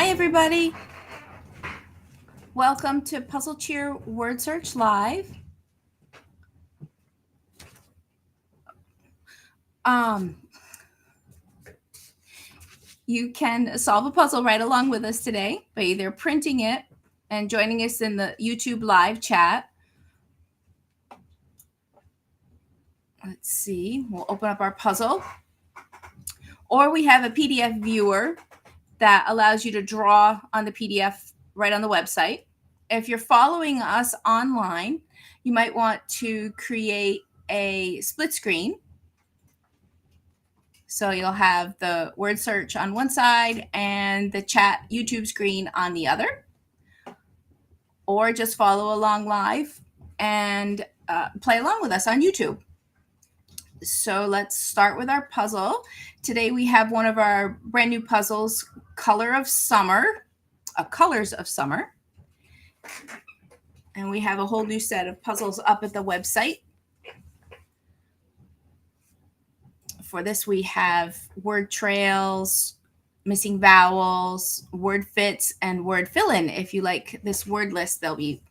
Hi, everybody. Welcome to Puzzle Cheer Word Search Live. You can solve a puzzle right along with us today by either printing it and joining us in the YouTube live chat. Let's see, we'll open up our puzzle. Or we have a PDF viewer that allows you to draw on the PDF right on the website. If you're following us online, you might want to create a split screen. So you'll have the word search on one side and the chat YouTube screen on the other. Or just follow along live and play along with us on YouTube. So let's start with our puzzle. Today we have one of our brand new puzzles, Colors of Summer. And we have a whole new set of puzzles up at the website. For this, we have word trails, missing vowels, word fits, and word fill-in. If you like this word list, there'll be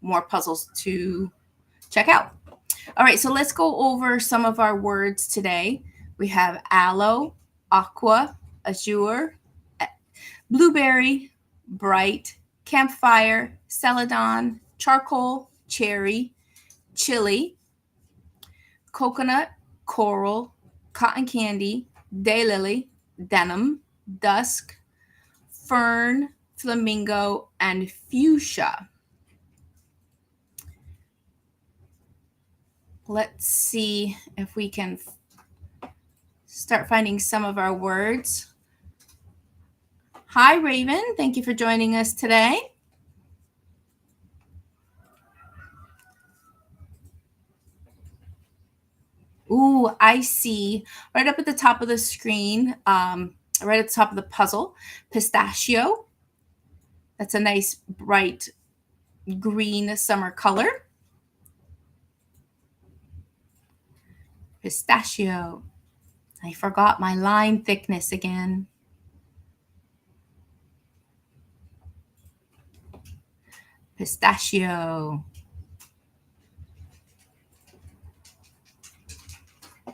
more puzzles to check out. All right, so let's go over some of our words today. We have aloe, aqua, azure, blueberry, bright, campfire, celadon, charcoal, cherry, chili, coconut, coral, cotton candy, daylily, denim, dusk, fern, flamingo, and fuchsia. Let's see if we can start finding some of our words. Hi, Raven. Thank you for joining us today. Ooh, I see right up at the top of the screen, right at the top of the puzzle, pistachio. That's a nice bright green summer color. Pistachio. I forgot my line thickness again. Pistachio.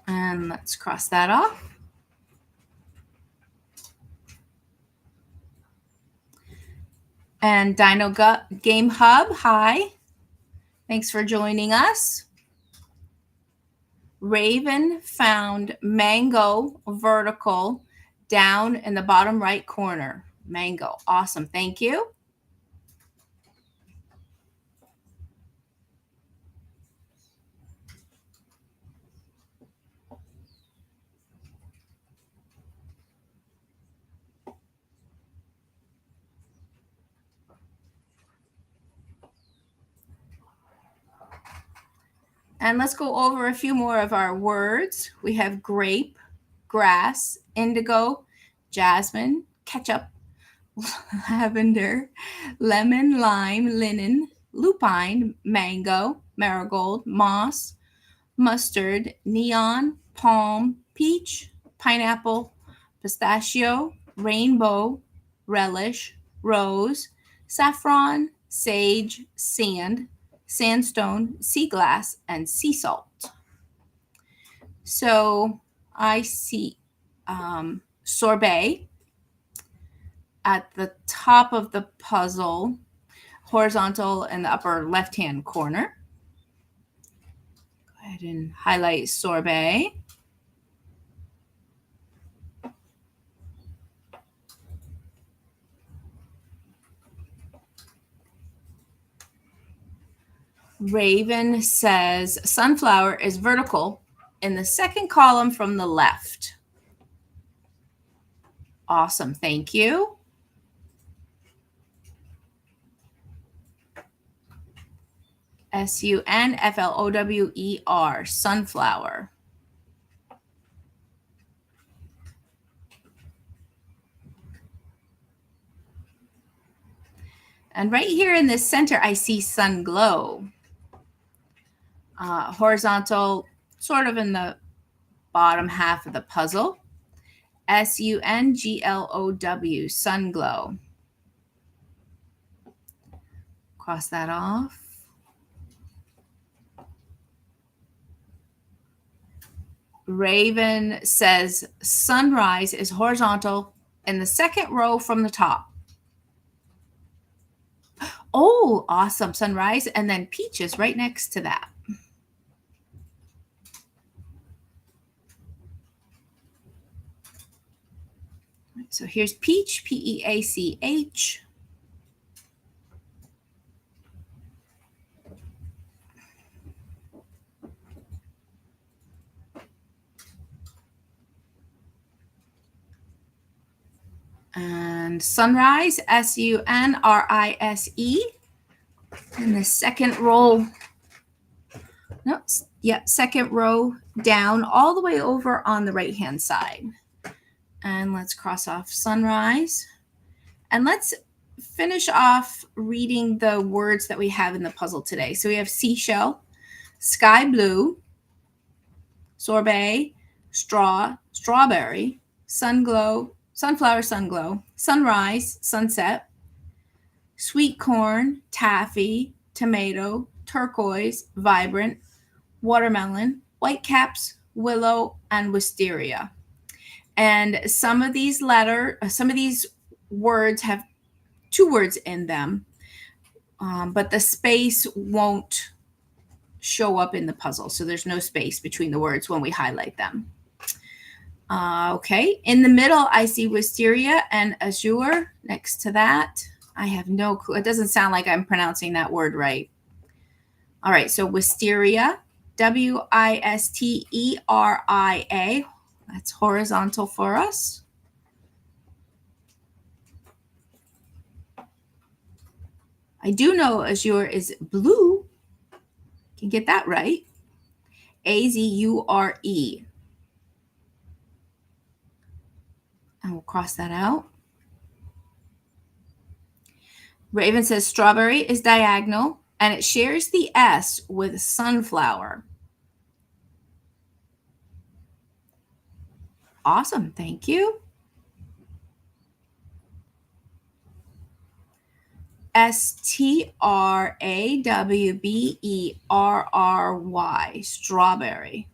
And let's cross that off. And Dino Game Hub, hi. Thanks for joining us. Raven found mango vertical down in the bottom right corner. Mango. Awesome. Thank you. And let's go over a few more of our words. We have grape, grass, indigo, jasmine, ketchup, lavender, lemon, lime, linen, lupine, mango, marigold, moss, mustard, neon, palm, peach, pineapple, pistachio, rainbow, relish, rose, saffron, sage, sand, sandstone, sea glass, and sea salt. So I see sorbet at the top of the puzzle, horizontal in the upper left-hand corner. Go ahead and highlight sorbet. Raven says sunflower is vertical in the second column from the left. Awesome. Thank you. sunflower, sunflower. And right here in the center, I see sun glow. Horizontal, sort of in the bottom half of the puzzle. SUNGLOW, sunglow. Cross that off. Raven says sunrise is horizontal in the second row from the top. Oh, awesome. Sunrise. And then peach is right next to that. So here's peach, Peach. And sunrise, SUNRISE. And the second row, no, yeah, second row down all the way over on the right-hand side. And let's cross off sunrise. And let's finish off reading the words that we have in the puzzle today. So we have seashell, sky blue, sorbet, straw, strawberry, sunglow, sunflower, sunglow, sunrise, sunset, sweet corn, taffy, tomato, turquoise, vibrant, watermelon, whitecaps, willow, and wisteria. And some of these words have two words in them, but the space won't show up in the puzzle. So there's no space between the words when we highlight them. Okay, in the middle, I see wisteria and azure. Next to that, I have no clue. It doesn't sound like I'm pronouncing that word right. All right, so wisteria, WISTERIA. That's horizontal for us. I do know azure is blue. Can get that right. AZURE. And we'll cross that out. Raven says strawberry is diagonal and it shares the S with sunflower. Awesome. Thank you. STRAWBERRY, strawberry.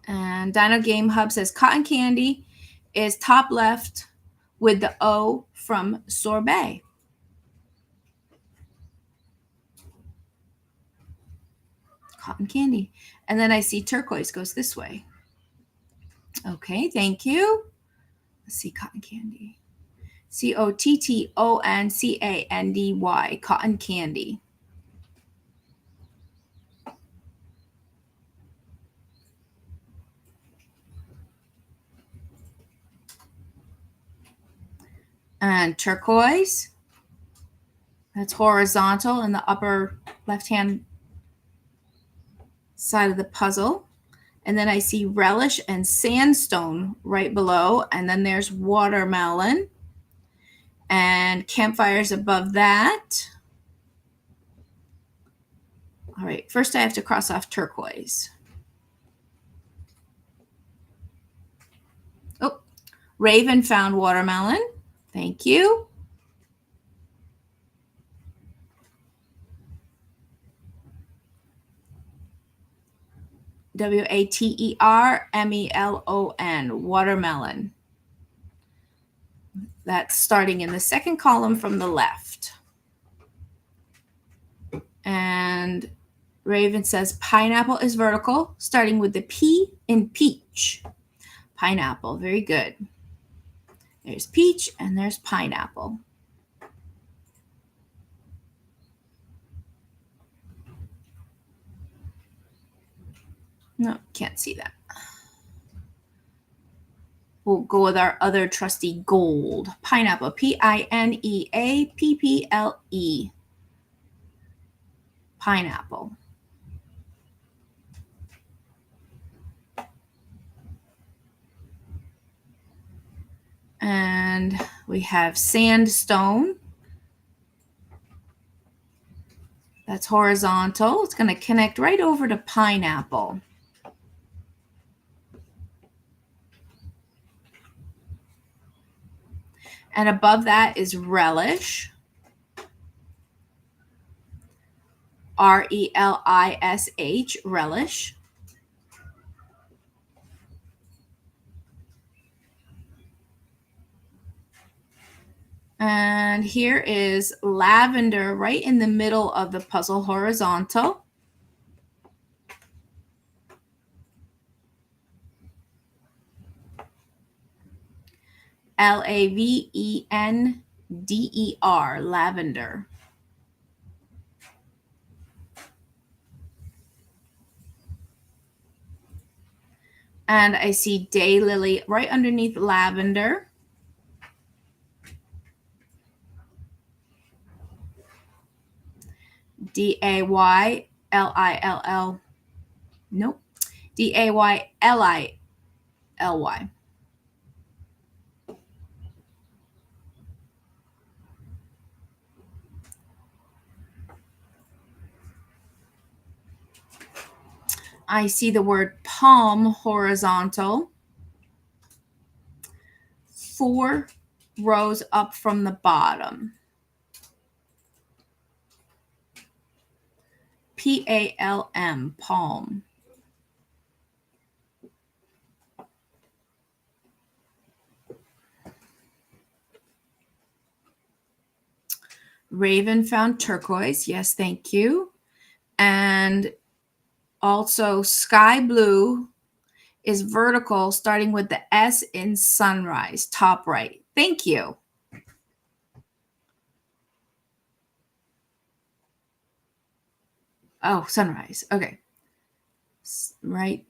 And Dino Game Hub says cotton candy is top left with the O from sorbet. Cotton candy. And then I see turquoise goes this way. Okay, thank you. Let's see cotton candy. COTTONCANDY, cotton candy. And turquoise, that's horizontal in the upper left-hand side of the puzzle. And then I see relish and sandstone right below. And then there's watermelon and campfires above that. All right, first I have to cross off turquoise. Oh, Raven found watermelon. Thank you. WATERMELON, watermelon. That's starting in the second column from the left. And Raven says pineapple is vertical, starting with the P in peach. Pineapple, very good. There's peach and there's pineapple. No, can't see that. We'll go with our other trusty gold. Pineapple, PINEAPPLE. Pineapple. And we have sandstone. That's horizontal. It's going to connect right over to pineapple. And above that is relish. R-E-L-I-S-H, relish. And here is lavender right in the middle of the puzzle, horizontal. L-A-V-E-N-D-E-R, lavender. And I see daylily right underneath lavender. D-A-Y-L-I-L-L. Nope. D-A-Y-L-I-L-Y. I see the word palm, horizontal. 4 rows up from the bottom. P-A-L-M, palm. Raven found turquoise. Yes, thank you. And also sky blue is vertical, starting with the S in sunrise, top right. Thank you. Oh, sunrise. Okay. Right.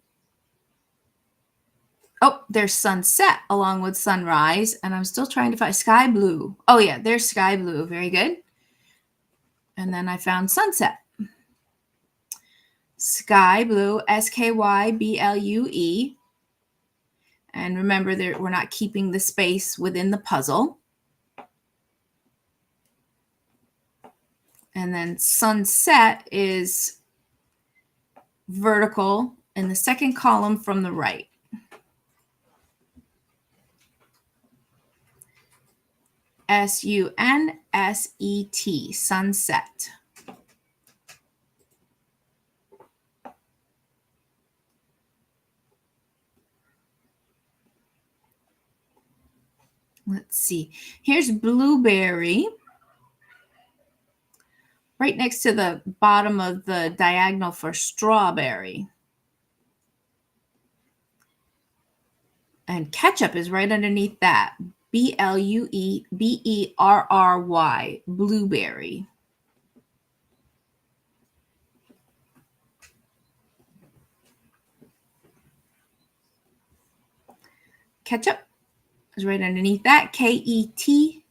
Oh, there's sunset along with sunrise, and I'm still trying to find sky blue. Oh, yeah, there's sky blue. Very good. And then I found sunset. Sky blue, S-K-Y-B-L-U-E. And remember that we're not keeping the space within the puzzle. And then sunset is vertical in the second column from the right. S-U-N-S-E-T, sunset. Let's see. Here's blueberry. Right next to the bottom of the diagonal for strawberry. And ketchup is right underneath that. B-L-U-E-B-E-R-R-Y, blueberry. Ketchup is right underneath that. K-E-T-C-H-U-P,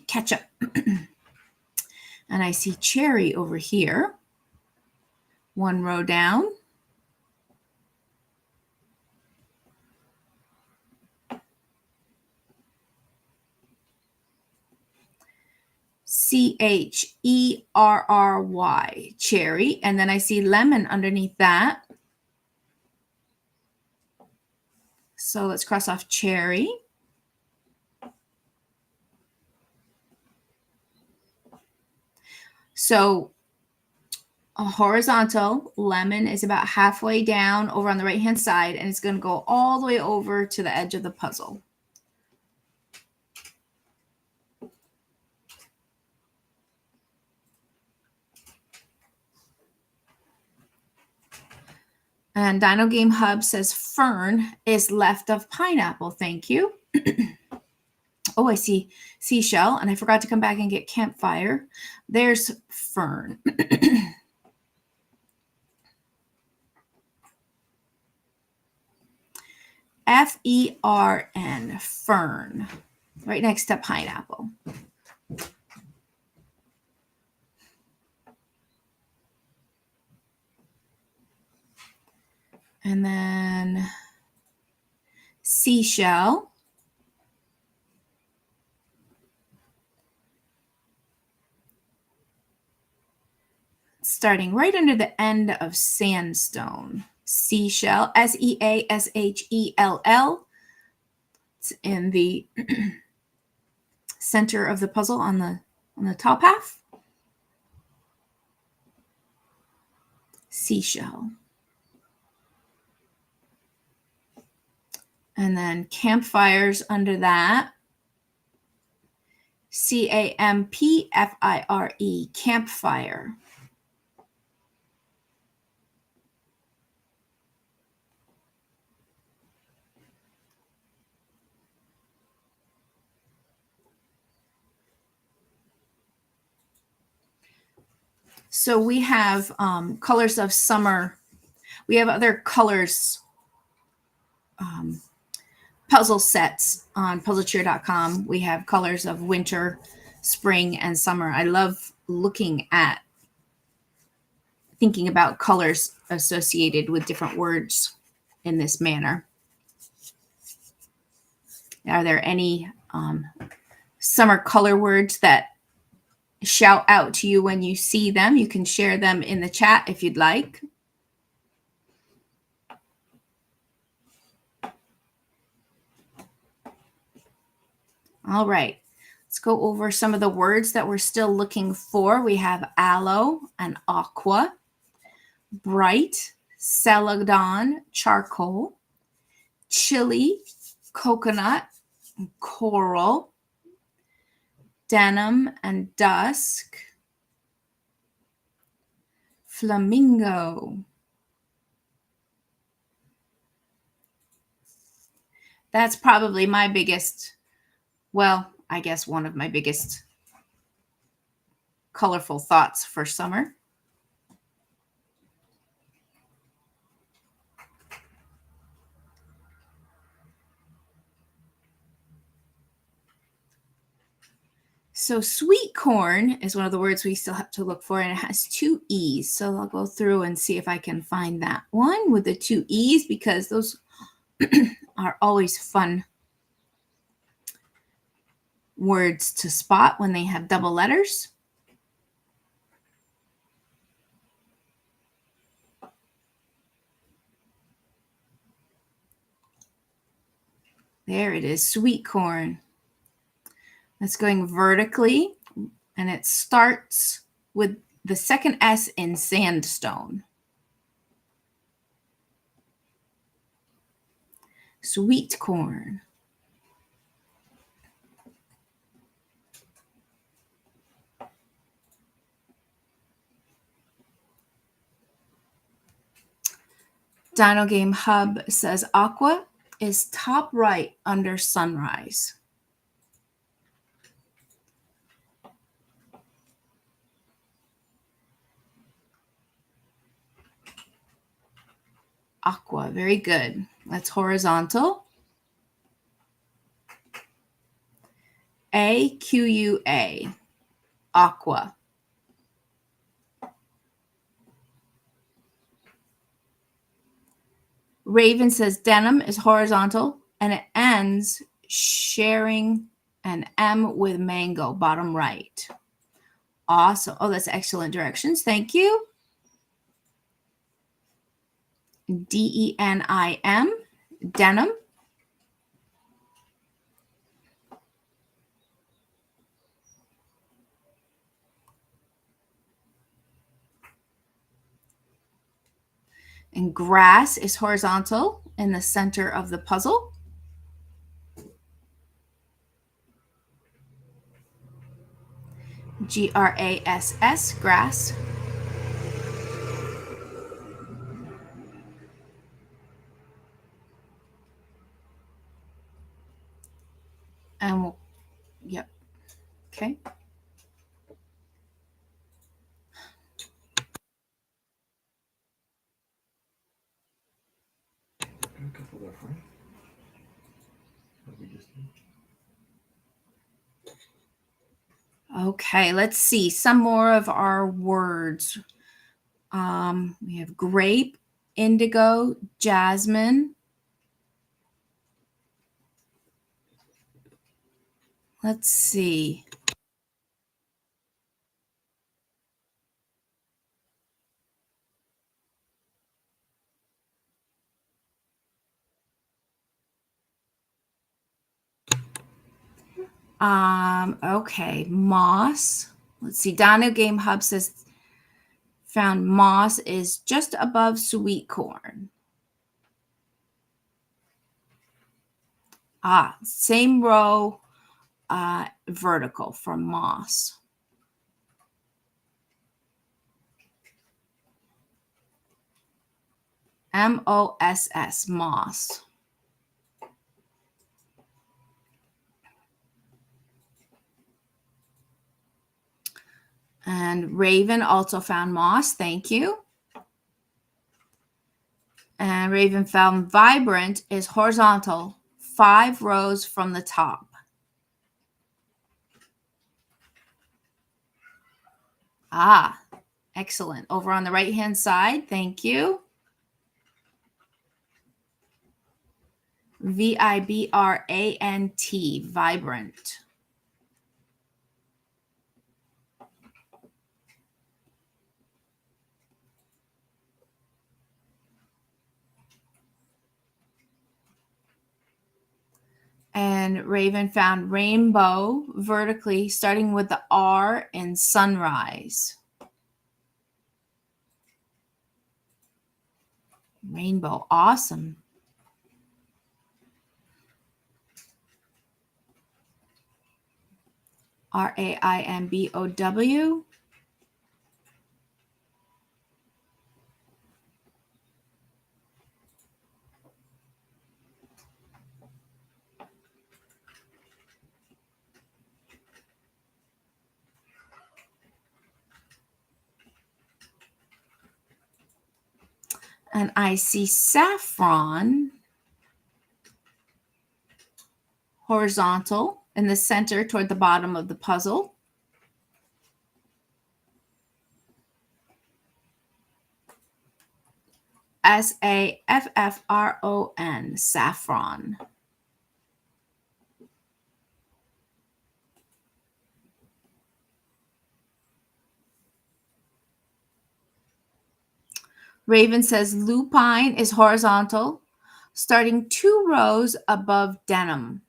ketchup. And I see cherry over here. 1 row down. C-H-E-R-R-Y, cherry. And then I see lemon underneath that. So let's cross off cherry. So a horizontal lemon is about halfway down over on the right hand side, and it's going to go all the way over to the edge of the puzzle. And Dino Game Hub says fern is left of pineapple. Thank you. Oh, I see seashell, and I forgot to come back and get campfire. There's fern. F-E-R-N, fern, right next to pineapple. And then seashell. starting right under the end of sandstone. Seashell, Seashell. It's in the center of the puzzle on the top half. Seashell. And then campfires under that. Campfire, campfire. So we have colors of summer. We have other colors puzzle sets on puzzlecheer.com. We have colors of winter, spring, and summer. I love looking at thinking about colors associated with different words in this manner. Are there any summer color words that shout out to you when you see them? You can share them in the chat if you'd like. All right, let's go over some of the words that we're still looking for. We have aloe and aqua, bright, celadon, charcoal, chili, coconut, coral, denim and dusk, flamingo. That's probably my biggest, well, I guess one of my biggest colorful thoughts for summer. So sweet corn is one of the words we still have to look for, and it has two E's. So I'll go through and see if I can find that one with the two E's, because those are always fun words to spot when they have double letters. There it is, sweet corn. That's going vertically, and it starts with the second S in sandstone. Sweet corn. Dino Game Hub says aqua is top right under sunrise. Aqua, very good. That's horizontal. A-Q-U-A, aqua. Raven says denim is horizontal, and it ends sharing an M with mango, bottom right. Awesome. Oh, that's excellent directions. Thank you. D-E-N-I-M, denim. And grass is horizontal in the center of the puzzle. G-R-A-S-S, grass. And we'll, yep, okay. Okay, let's see some more of our words. We have grape, indigo, jasmine. Let's see. Okay, moss. Let's see. Dino Game Hub says found moss is just above sweet corn. Same row, vertical from moss. MOSS, moss. And Raven also found moss. Thank you. And Raven found vibrant is horizontal, 5 rows from the top. Excellent. Over on the right-hand side. Thank you. Vibrant, vibrant. And Raven found rainbow vertically, starting with the R in sunrise. Rainbow, awesome. RAINBOW. And I see saffron, horizontal, in the center toward the bottom of the puzzle. SAFFRON, saffron. Raven says lupine is horizontal, starting 2 rows above denim.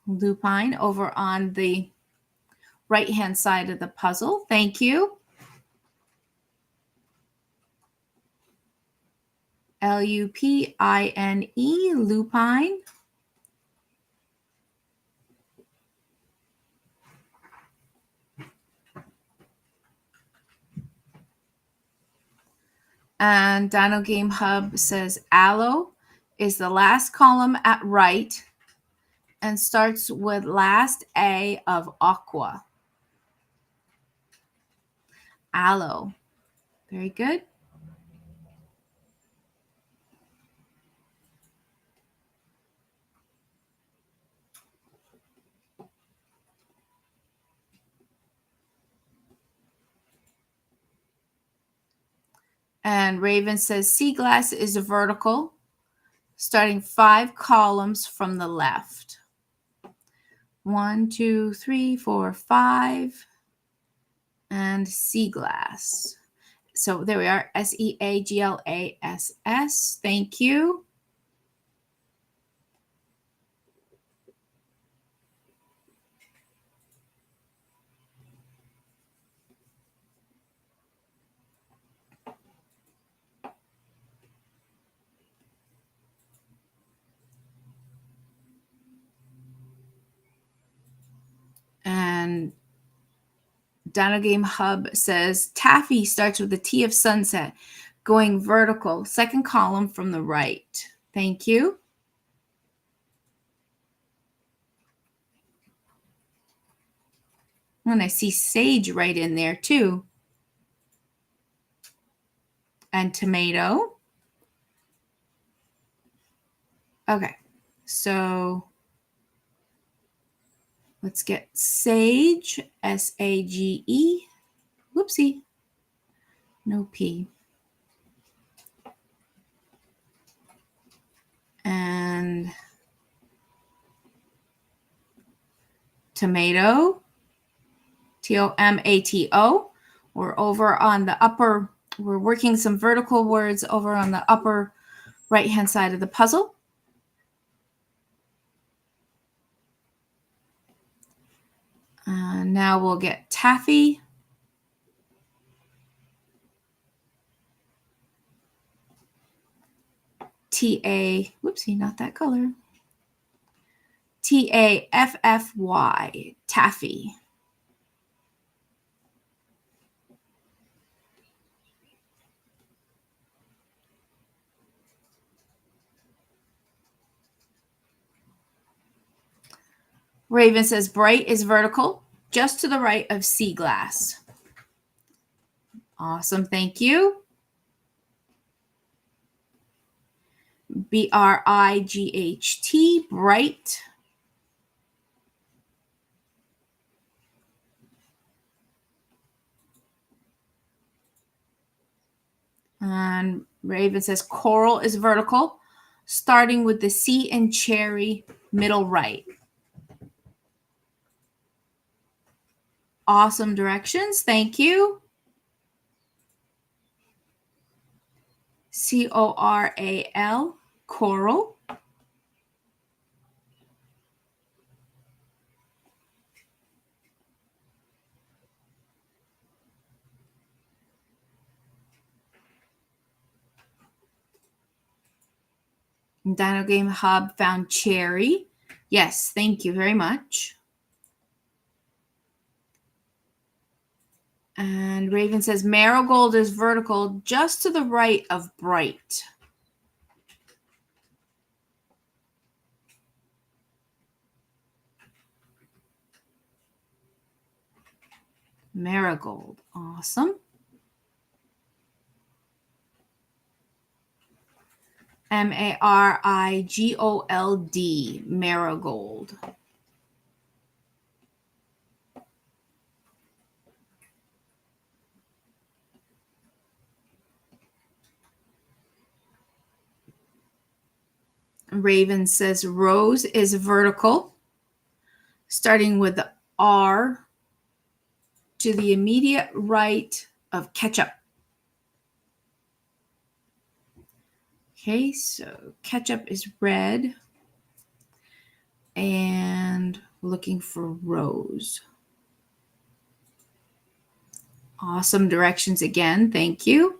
Lupine over on the right-hand side of the puzzle. Thank you. LUPINE, lupine. And Dino Game Hub says aloe is the last column at right and starts with last A of aqua. Aloe. Very good. And Raven says sea glass is a vertical, starting 5 columns from the left. 1, 2, 3, 4, 5. And sea glass. So there we are, SEAGLASS. Thank you. And Dino Game Hub says taffy starts with the T of sunset, going vertical, second column from the right. Thank you. And I see sage right in there too. And tomato. Okay, so let's get sage, SAGE. Whoopsie, no P. And tomato, TOMATO. We're over on the upper We're working some vertical words over on the upper right-hand side of the puzzle. Now we'll get taffy. T-A, whoopsie, not that color. T-A-F-F-Y, taffy. Raven says bright is vertical, just to the right of sea glass. Awesome, thank you. B-R-I-G-H-T, bright. And Raven says coral is vertical, starting with the C in cherry, middle right. Awesome directions. Thank you. C-O-R-A-L, coral. Dino Game Hub found cherry. Yes, thank you very much. And Raven says marigold is vertical just to the right of bright. Marigold. Awesome. M-A-R-I-G-O-L-D. Marigold. Raven says rose is vertical, starting with the R to the immediate right of ketchup. Okay, so ketchup is red. And looking for rose. Awesome directions again. Thank you.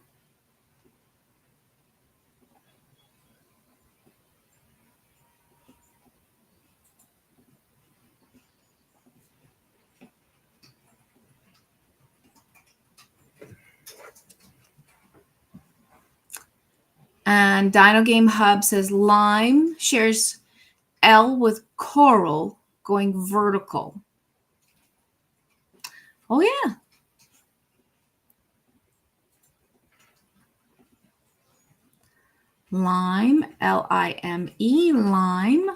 And Dino Game Hub says lime shares L with coral going vertical. Oh, yeah. Lime, L-I-M-E, lime.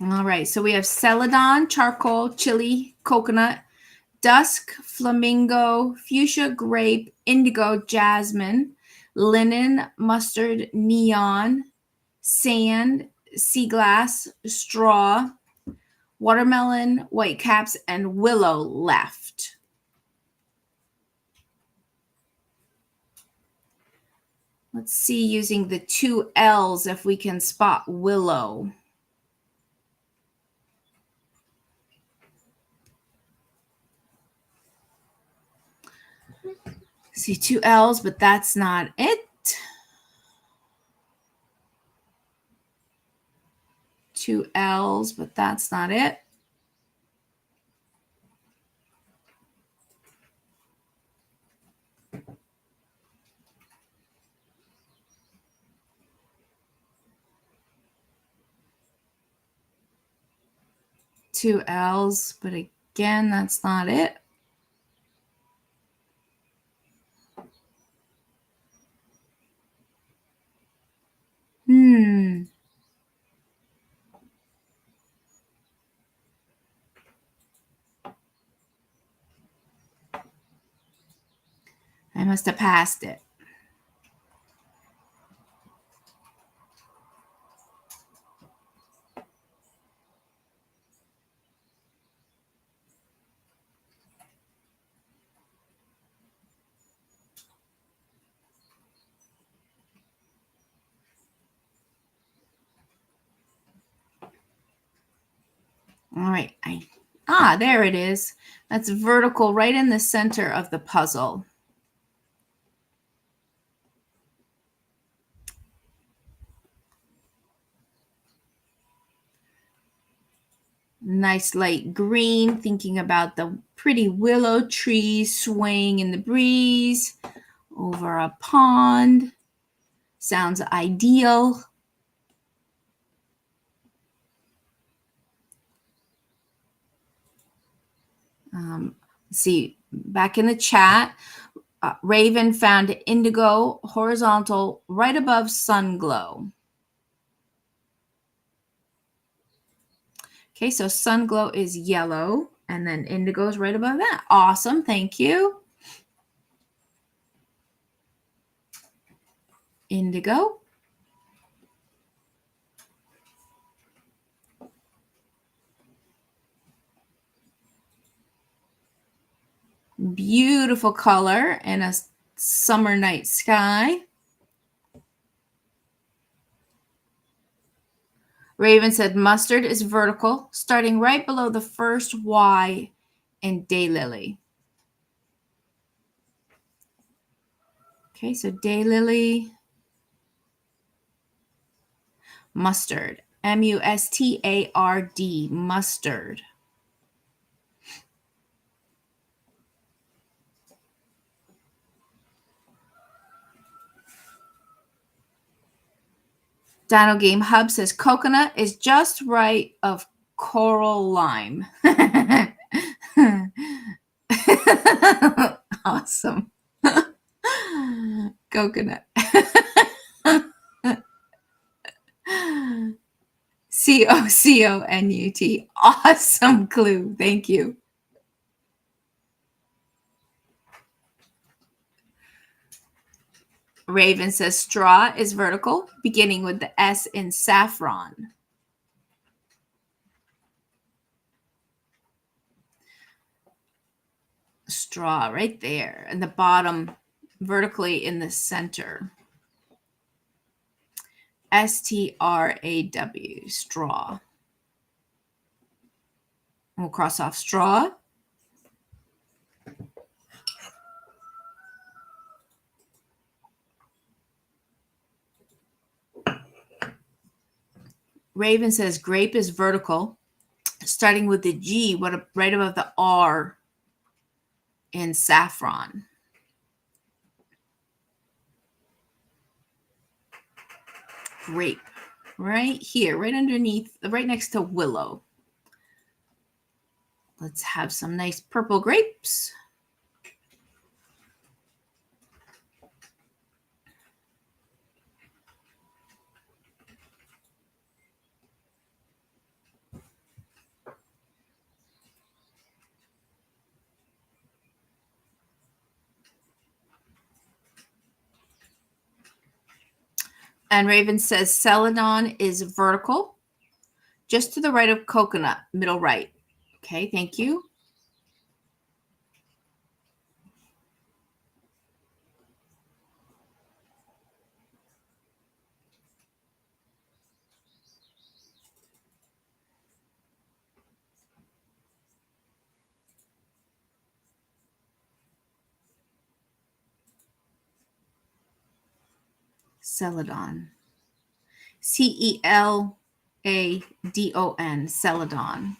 All right, so we have celadon, charcoal, chili, coconut, dusk, flamingo, fuchsia, grape, indigo, jasmine, linen, mustard, neon, sand, sea glass, straw, watermelon, whitecaps, and willow left. Let's see using the two L's if we can spot willow. See two L's, but that's not it. Two L's, but that's not it. Two L's, but again, that's not it. I must have passed it. All right. There it is. That's vertical right in the center of the puzzle. Nice light green, thinking about the pretty willow trees swaying in the breeze over a pond. Sounds ideal. Let's see, back in the chat, Raven found indigo horizontal right above sun glow. Okay, so sun glow is yellow, and then indigo is right above that. Awesome, thank you. Indigo. Beautiful color in a summer night sky. Raven said mustard is vertical, starting right below the first Y in daylily. Okay, so daylily, mustard, M-U-S-T-A-R-D, mustard. Dino Game Hub says coconut is just right of coral lime. Awesome. Coconut. COCONUT. Awesome clue. Thank you. Raven says straw is vertical, beginning with the S in saffron. Straw right there, and the bottom vertically in the center. S-T-R-A-W, straw. We'll cross off straw. Raven says grape is vertical, starting with the G, right above the R in saffron. Grape, right here, right underneath, right next to willow. Let's have some nice purple grapes. And Raven says celadon is vertical, just to the right of coconut, middle right. Okay, thank you. Celadon. C-E-L-A-D-O-N, celadon.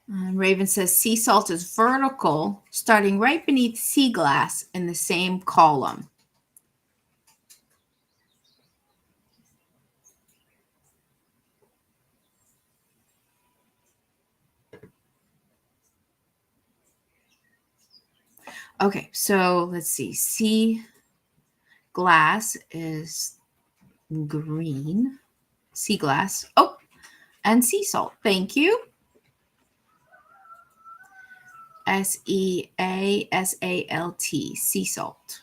Raven says sea salt is vertical, starting right beneath sea glass in the same column. Okay, so let's see. Sea glass is green. Sea glass. Oh, and sea salt. Thank you. S-E-A-S-A-L-T, sea salt.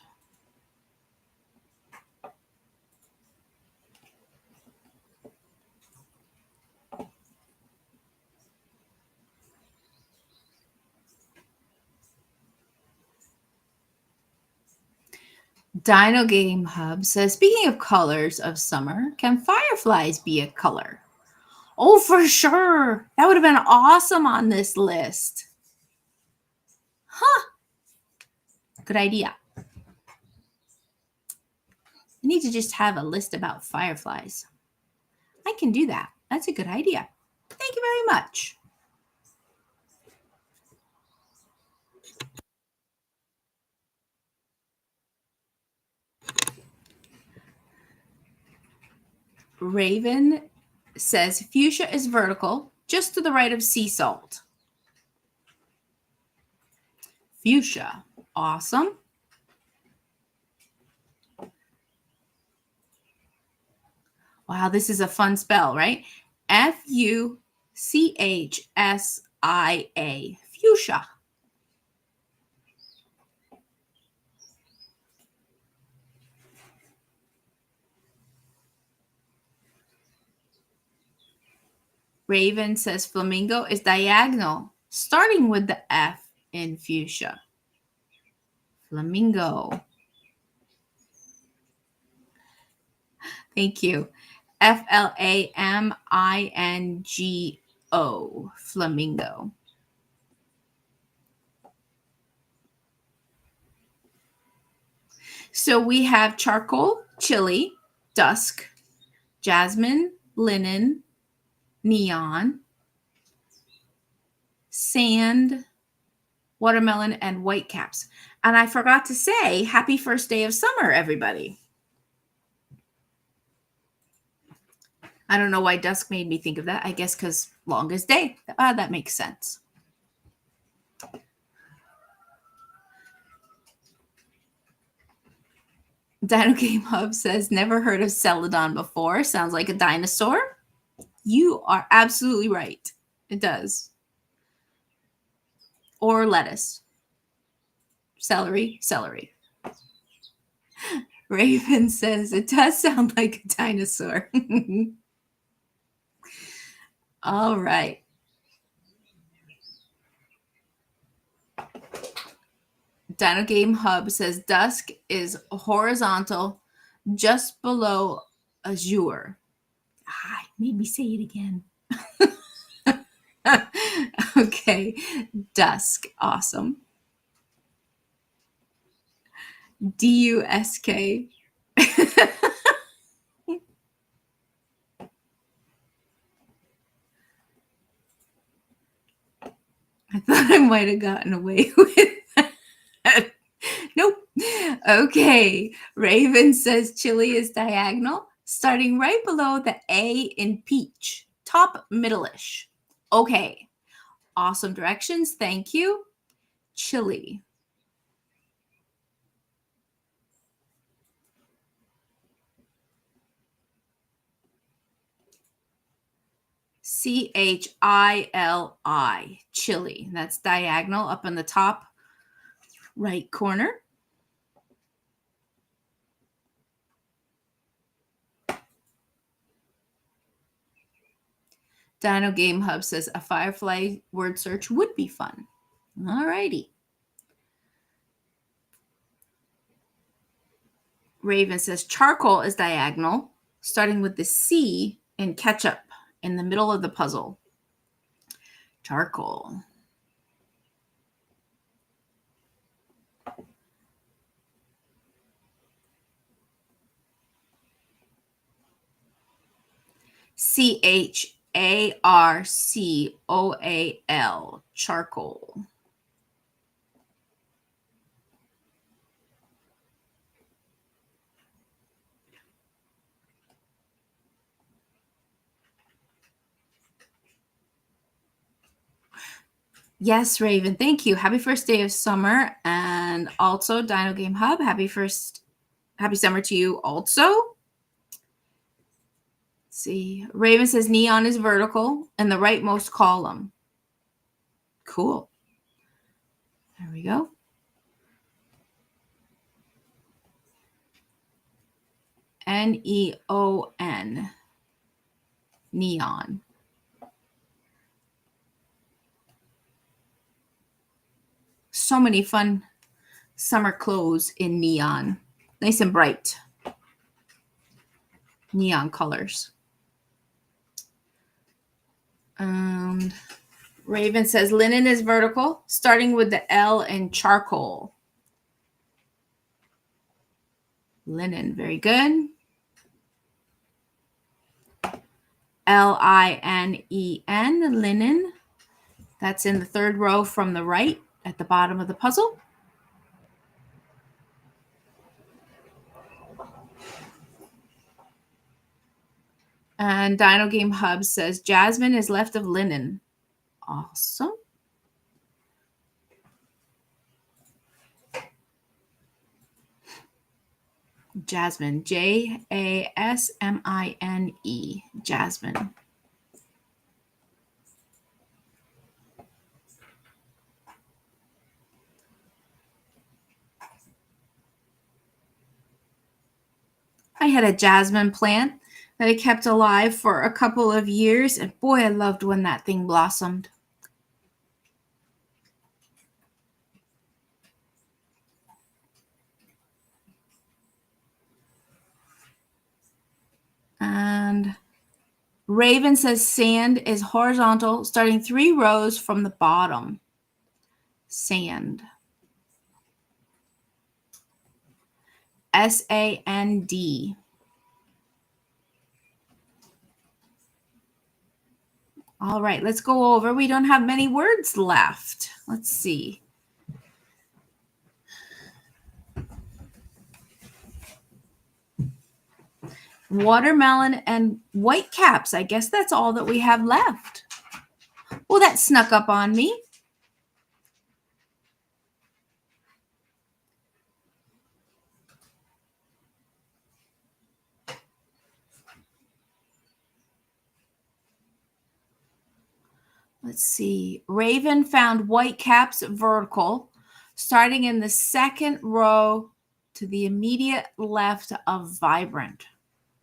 Dino Game Hub says, speaking of colors of summer, can fireflies be a color? Oh, for sure. That would have been awesome on this list. Huh. Good idea. I need to just have a list about fireflies. I can do that. That's a good idea. Thank you very much. Raven says fuchsia is vertical, just to the right of sea salt. Fuchsia. Awesome. Wow, this is a fun spell, right? Fuchsia. Fuchsia. Raven says flamingo is diagonal, starting with the F in fuchsia. Flamingo. Thank you. Flamingo. Flamingo. So we have charcoal, chili, dusk, jasmine, linen, neon, sand, watermelon, and whitecaps. And I forgot to say, happy first day of summer, everybody. I don't know why dusk made me think of that. I guess because longest day. That makes sense. Dino Game Hub says, never heard of Celadon before. Sounds like a dinosaur. You are absolutely right. It does. Or lettuce. Celery. Raven says, it does sound like a dinosaur. All right. Dino Game Hub says dusk is horizontal just below azure. Made me say it again. Okay. Dusk. Awesome. Dusk. I thought I might have gotten away with that. Nope. Okay. Raven says chili is diagonal, starting right below the A in peach, top middle-ish. Okay. Awesome directions. Thank you. Chili. Chili. Chili. That's diagonal up in the top right corner. Dino Game Hub says a firefly word search would be fun. All righty. Raven says charcoal is diagonal, starting with the C in ketchup in the middle of the puzzle. Charcoal. Charcoal. Charcoal. Yes, Raven. Thank you. Happy first day of summer. And also, Dino Game Hub, happy summer to you also. Let's see. Raven says neon is vertical in the rightmost column. Cool. There we go. Neon. Neon. So many fun summer clothes in neon. Nice and bright. Neon colors. And Raven says linen is vertical, starting with the L in charcoal. Linen, very good. Linen, linen. That's in the third row from the right at the bottom of the puzzle. And Dino Game Hub says jasmine is left of linen. Awesome. Jasmine, Jasmine, jasmine. I had a jasmine plant that I kept alive for a couple of years, and boy, I loved when that thing blossomed. And Raven says sand is horizontal, starting 3 rows from the bottom. Sand. S-A-N-D. All right, let's go over. We don't have many words left. Let's see. Watermelon and white caps. I guess that's all that we have left. Well, that snuck up on me. Let's see. Raven found white caps vertical, starting in the second row to the immediate left of vibrant.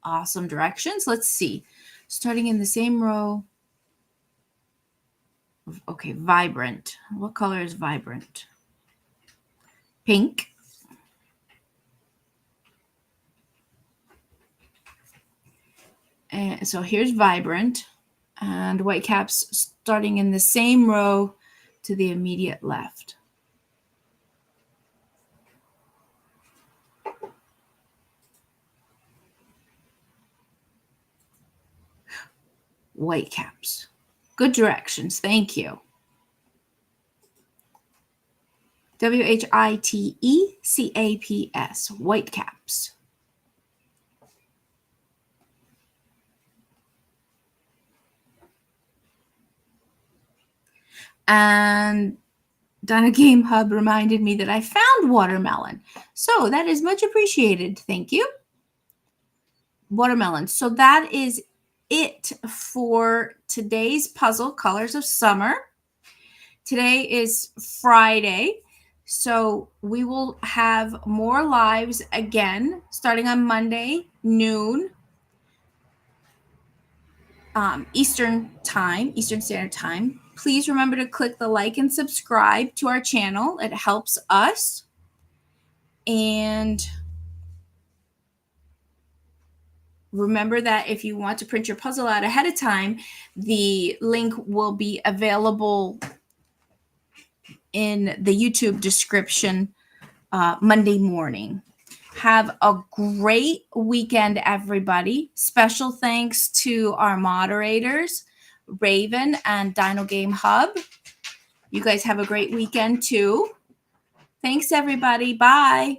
Awesome directions. Let's see. Starting in the same row. Okay, vibrant. What color is vibrant? Pink. And so here's vibrant. And white caps starting in the same row to the immediate left. White caps. Good directions. Thank you. WHITECAPS. White caps. And Dino Game Hub reminded me that I found watermelon. So that is much appreciated. Thank you. Watermelon. So that is it for today's puzzle, Colors of Summer. Today is Friday, so we will have more lives again starting on Monday, noon, Eastern Standard Time. Please remember to click the like and subscribe to our channel. It helps us. And remember that if you want to print your puzzle out ahead of time, the link will be available in the YouTube description Monday morning. Have a great weekend, everybody. Special thanks to our moderators, Raven and Dino Game Hub. You guys have a great weekend too. Thanks, everybody. Bye.